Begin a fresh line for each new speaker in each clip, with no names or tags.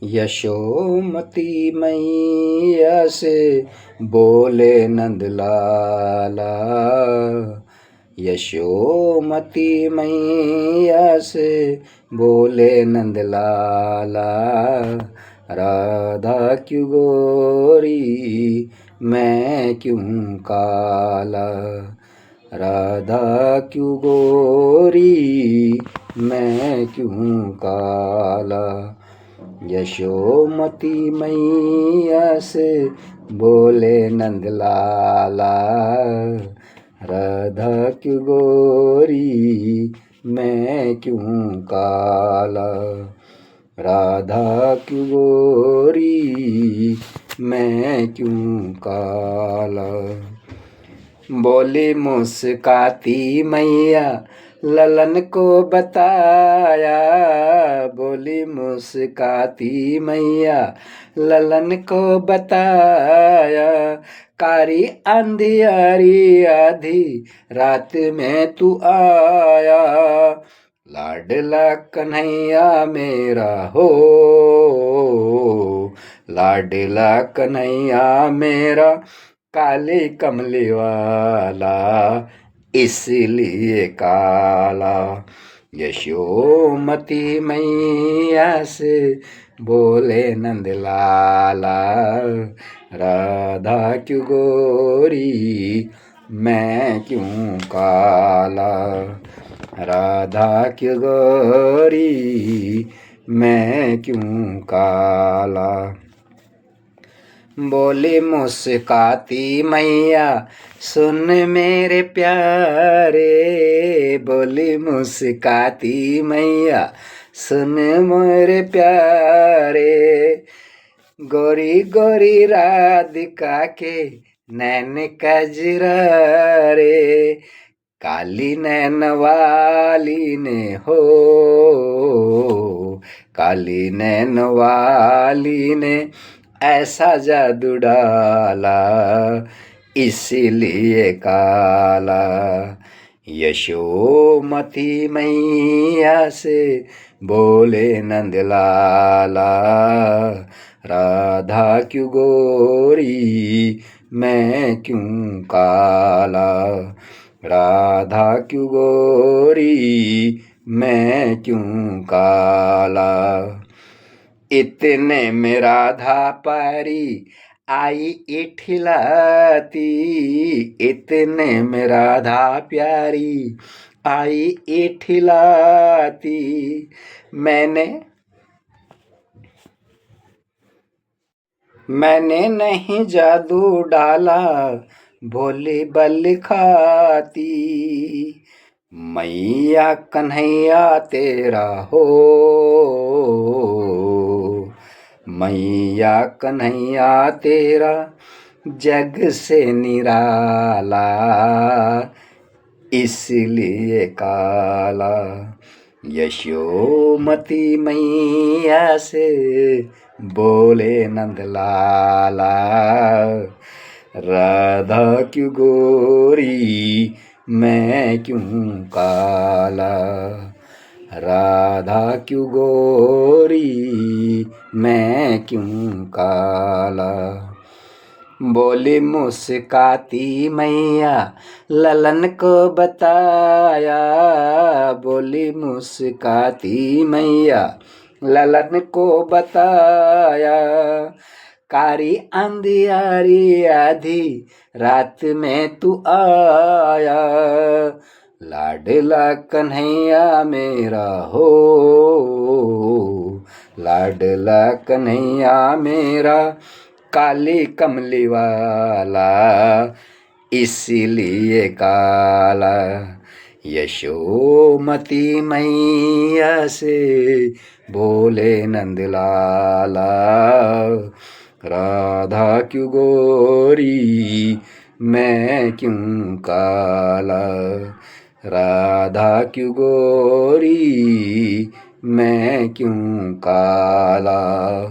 यशोमती मैया से बोले नंदलाला। यशोमती मैया से बोले नंदलाला। राधा क्यों गोरी मैं क्यों काला। राधा क्यों गोरी मैं क्यों काला। यशोमती मैया से बोले नंदलाला। राधा क्यों गोरी मैं क्यों काला। राधा क्यों गोरी मैं क्यों काला। बोली मुस्काती मैया ललन को बताया। बोली मुस्काती मैया ललन को बताया। कारी अंधियारी आधी रात में तू आया। लाडला कन्हैया मेरा हो। लाडला कन्हैया मेरा काली कमली वाला इसलिए काला। यशोमती मैया से बोले नंदलाला। राधा क्यों गोरी मैं क्यों काला। राधा क्यों गोरी मैं क्यों काला। बोली मुस्काती मैया सुन मेरे प्यारे। बोली मुस्काती मैया सुन मेरे प्यारे। गोरी गोरी राधिका के नैन कजरा रे। काली नैन वाली ने हो। काली नैन वाली ने ऐसा जादू डाला इसीलिए काला। यशोमती मैया से बोले नंदलाला। राधा क्यों गोरी मैं क्यों काला। राधा क्यों गोरी मैं क्यों काला। इतने में राधा पारी आई इठिलाती। इतने में राधा प्यारी आई इठिलाती। मैंने नहीं जादू डाला भोली बल खाती। मैया कन्हैया तेरा हो। मैया कन्हैया तेरा जग से निराला इसलिए काला। यशोमती मैया से बोले नंदलाला। राधा क्यों गोरी मैं क्यों काला। राधा क्यों गोरी मैं क्यों काला। बोली मुस्काती मैया ललन को बताया। बोली मुस्काती मैया ललन को बताया। कारी अंधियारी आधी रात में तू आया। लाडला कन्हैया मेरा हो। लाडला कन्हैया मेरा काली कमली वाला इसीलिए काला। यशोमती मैया से बोले नंदलाला। राधा क्यों गोरी मैं क्यों काला। राधा क्यों गोरी मैं क्यों काला।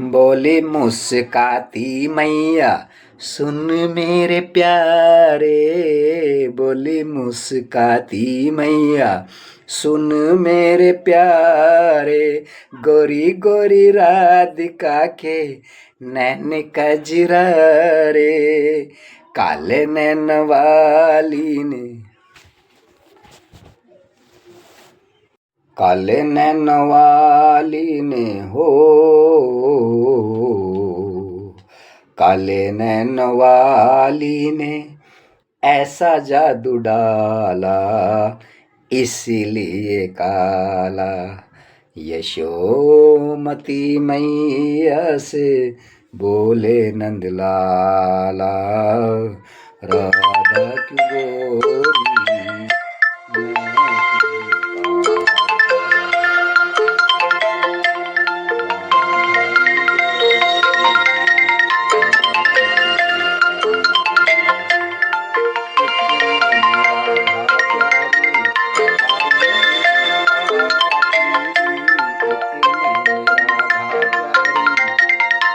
बोली मुस्काती मैया सुन मेरे प्यारे। बोली मुस्काती मैया सुन मेरे प्यारे, गोरी गोरी राधिका के नैन कजरा रे, काले नैन वाली ने, काले नैन वाली ने हो, काले नैन वाली ने ऐसा जादू डाला, इसीलिए काला। यशोमती मैया से बोले नंदलाला, राधा की गोरी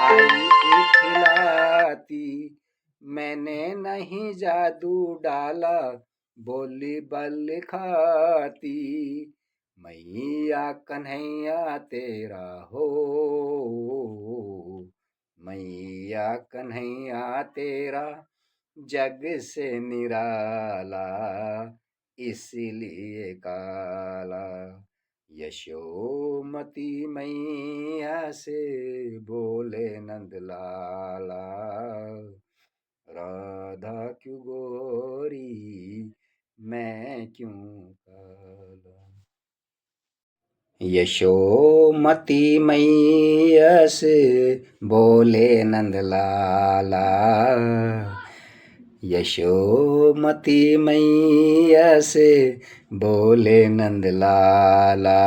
मैं क्यों खिलाती, मैंने नहीं जादू डाला, बोली बल खाती, मैया कन्हैया तेरा हो, मैया कन्हैया तेरा जग से निराला, इसलिए काला। यशोमती मैया से बोले नंदलाला, राधा क्यों गोरी मैं क्यों काला। यशोमती मैया से बोले नंदलाला, यशोमती मैया से बोले नंदलाला,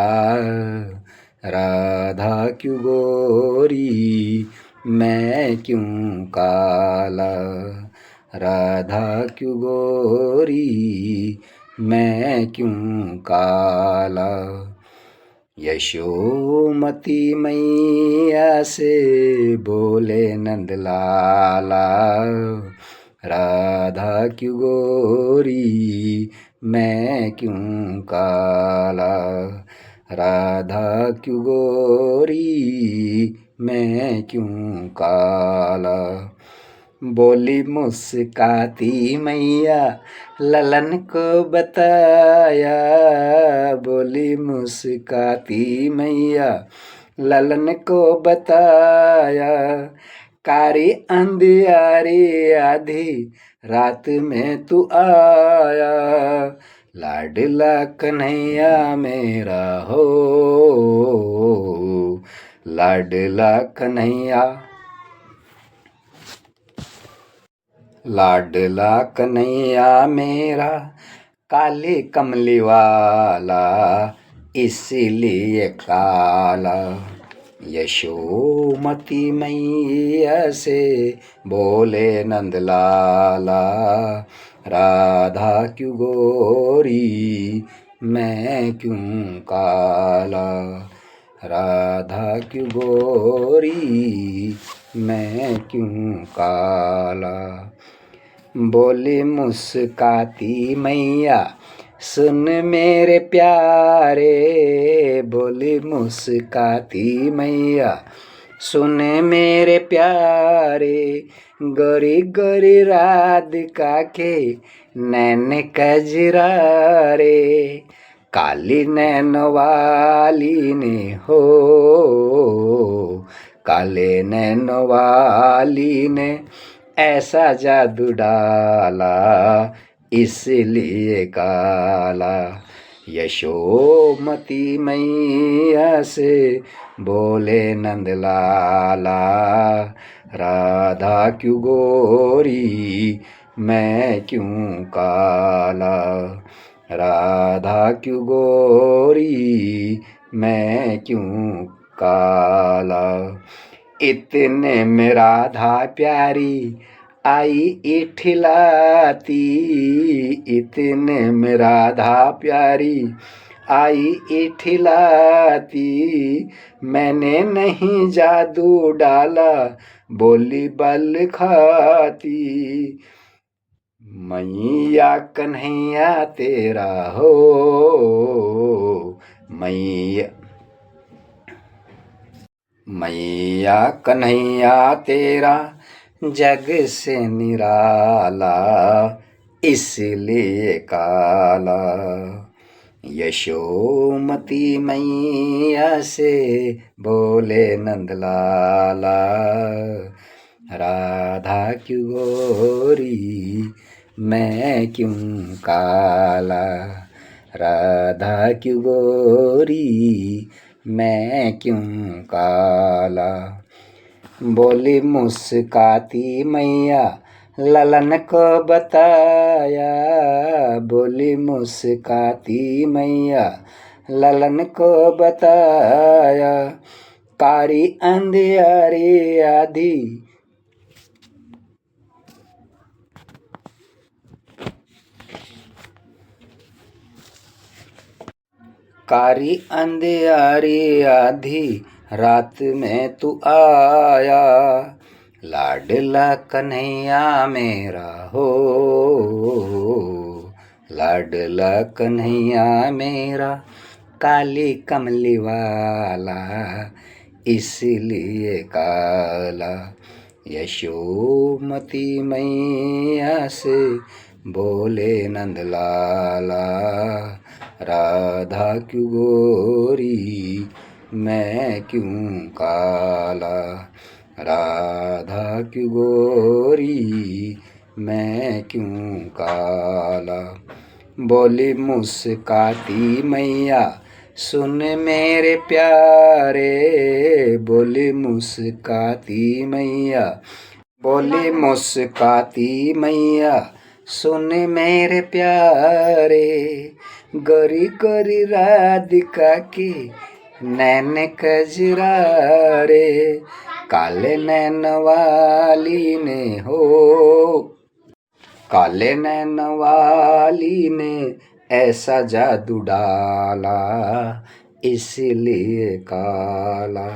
राधा क्यों गोरी मैं क्यों काला, राधा क्यों गोरी मैं क्यों काला। यशोमती मैया से बोले नंदलाला, राधा क्यों गोरी मैं क्यों काला, राधा क्यों गोरी मैं क्यों काला। बोली मुस्काती मैया ललन को बताया, बोली मुस्काती मैया ललन को बताया, कारी अंधियारी आधी रात में तू आया, लाडला कन्हैया मेरा हो, लाडला कन्हैया, लाडला कन्हैया मेरा काली कमली वाला, इसीलिए काला। यशोमती मैया से बोले नंदलाला, राधा क्यों गोरी मैं क्यों काला, राधा क्यों गोरी मैं क्यों काला। बोली मुस्काती मैया सुन मेरे प्यारे, बोली मुस्काती मैया सुन मेरे प्यारे, गोरी गोरी राधिका के नैन कजरा रे, काली नैन वाली ने हो, काले नैन वाली ने ऐसा जादू डाला, इसलिए काला। यशोमती मैया से बोले नंदलाला, राधा क्यों गोरी मैं क्यों काला, राधा क्यों गोरी मैं क्यों काला। इतने में राधा प्यारी आई इठलाती, इतने में राधा प्यारी आई इठलाती, मैंने नहीं जादू डाला, बोली बल खाती, मैया कन्हैया तेरा हो, मैया मैया कन्हैया तेरा जग से निराला, इसलिए काला। यशोमती मैया से बोले नंदलाला, राधा क्यों गोरी मैं क्यों काला, राधा क्यों गोरी मैं क्यों काला। बोली मुस्काती मैया ललन को बताया, बोली मुस्काती मैया ललन को बताया। कारी अंधियारी आधी कारी अंधियारी आधी रात में तू आया, लाडला कन्हैया मेरा हो, लाडला कन्हैया मेरा काली कमली वाला, इसलिए काला। यशोमती मैया से बोले नंदलाला, राधा क्यों गोरी मैं क्यों काला, राधा क्यों गोरी मैं क्यों काला। बोली मुस्काती मैया सुन मेरे प्यारे, बोली मुस्काती मैया, बोली मुस्काती मैया सुन मेरे प्यारे। गोरी गोरी राधिका की नैन कजरारे, काले नैन वाली ने हो, काले नैन वाली ने ऐसा जादू डाला, इसलिए काला।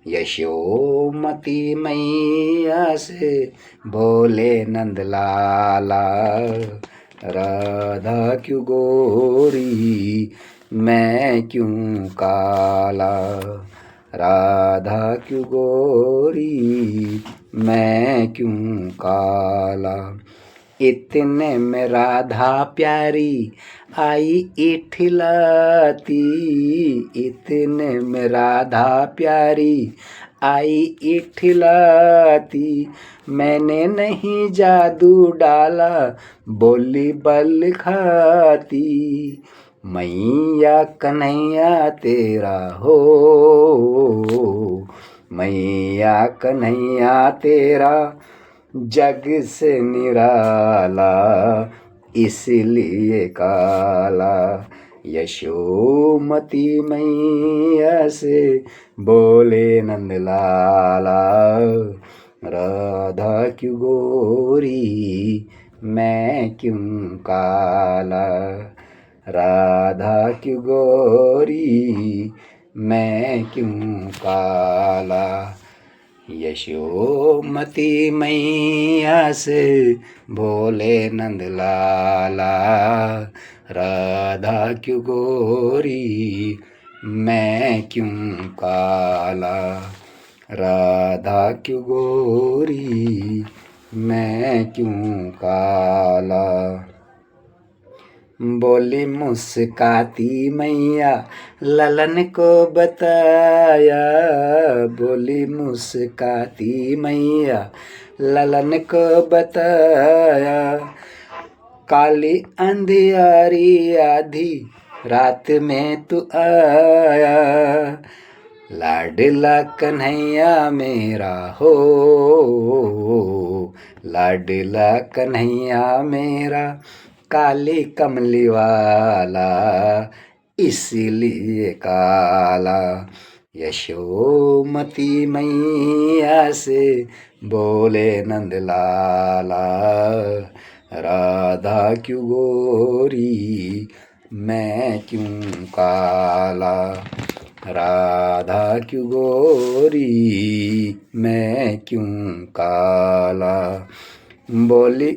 यशोमती मैया से बोले नंदलाला, राधा क्यों गोरी मैं क्यों काला, राधा क्यों गोरी मैं क्यों काला। इतने में राधा प्यारी आई इठलाती, इतने में राधा प्यारी आई इठलाती। मैंने नहीं जादू डाला बोली बल खाती, मैया कन्हैया तेरा हो, मैया कन्हैया तेरा जग से निराला, इसलिए काला। यशोमती मैया से बोले नंदलाला, राधा क्यों गोरी मैं क्यों काला, राधा क्यों गोरी मैं क्यों काला। यशोमती मैया से बोले नंदलाला, राधा क्यों गोरी मैं क्यों काला, राधा क्यों गोरी मैं क्यों काला। बोली मुस्काती मैया ललन को बताया, बोली मुस्काती मैया ललन को बताया। काली अंधियारी आधी रात में तू आया, लाडला कन्हैया मेरा हो, लाडला कन्हैया मेरा काली कमली वाला, इसलिए काला। यशोमती मैया से बोले नंदलाला, राधा क्यों गोरी मैं क्यों काला, राधा क्यों गोरी मैं क्यों काला। बोली